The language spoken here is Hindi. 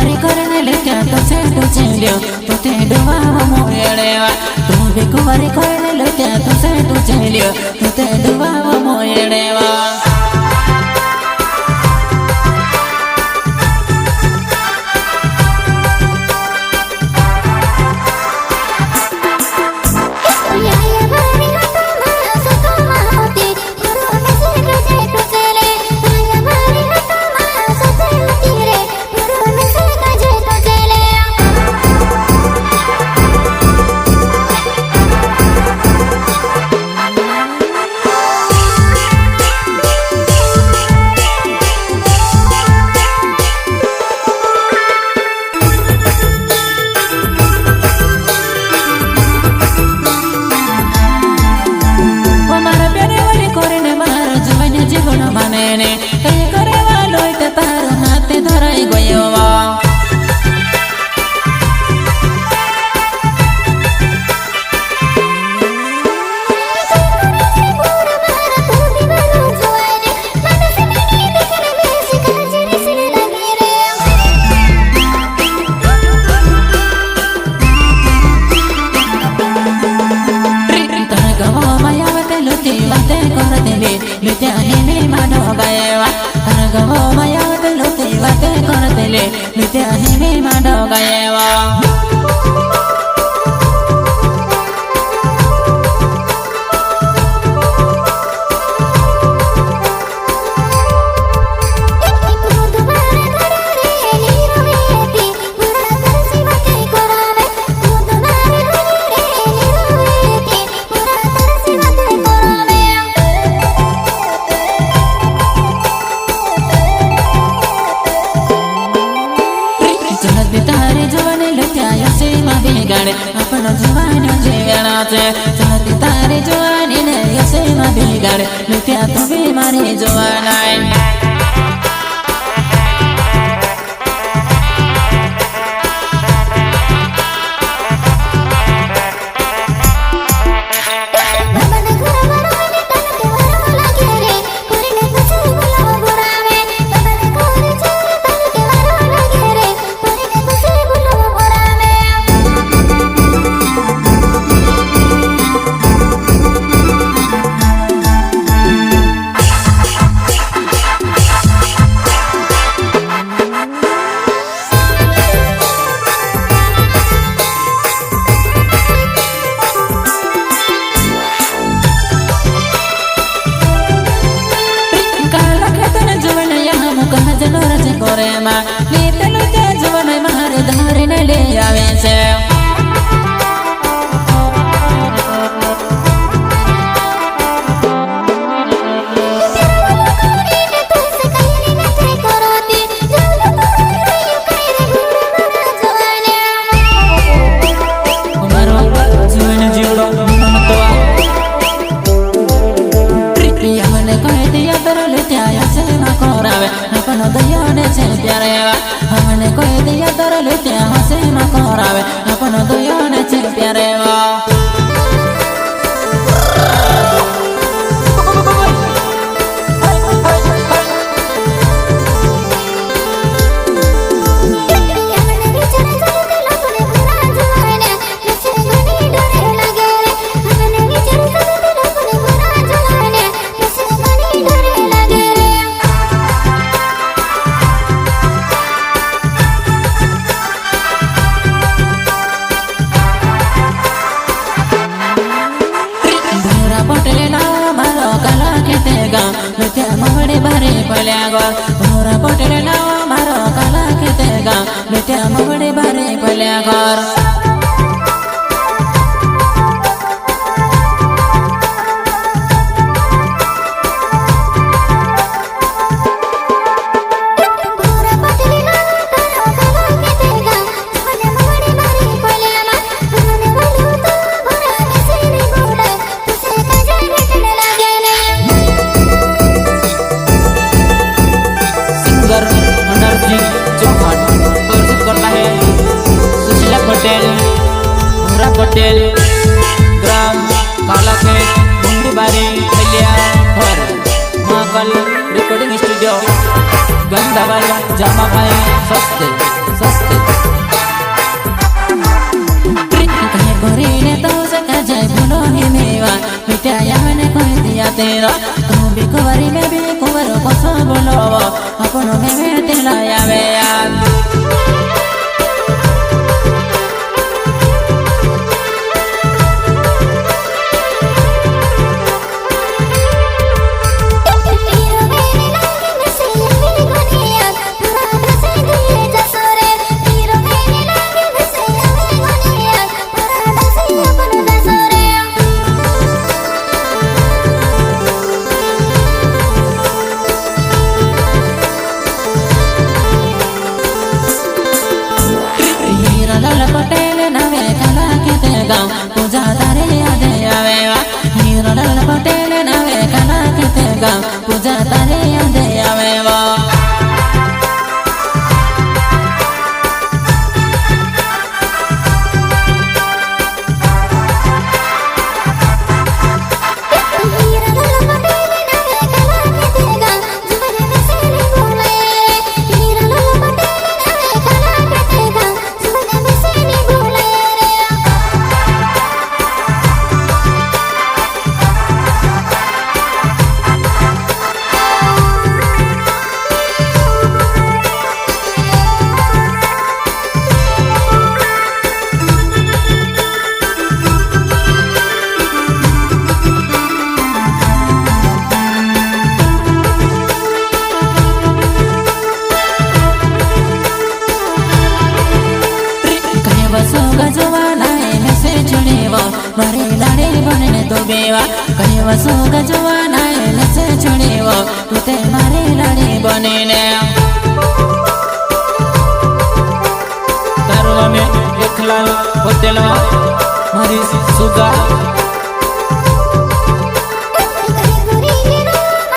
कुमारी करने लेके तो से लियो तो ते डुबा मोयड़ेवा तू भी कुमारी करने लेके तो से लियो तो ते डुबा मोयड़ेवा अपना जवान जीवना से चलती तारे जवानी ने यसे ना बिगाड़े लुटिया तो बीमारी जवाना हमने कोई दिया तर लेते हंसे मकोरावे अपन दुयो ने छे प्यारे वा पटेल ना मारो काला खेते गा बेटे मगड़े बारे पहले घर पटेल ग्राम कालाखेत मुंडीबारी खैलिया महाकाल रिकॉर्डिंग स्टूडियो गंधावाल जामाबाई सस्ते तेरा तू भी कुंवरी में भी कुंवर को सो बोलो अपनों में बेटे लाया वे पटेल नवे कला के गाँव पूजा तारे याद आवे हीरोलाल पटेल नवे कला के गाँव पूजा तारे याद आवे मारे लाड़े बने तो बेवा कहीं वसो गजवाना नसे छुड़ेवा तू ते मारे लाड़े बने ने तारवा में एकला होतेला मारी सुगा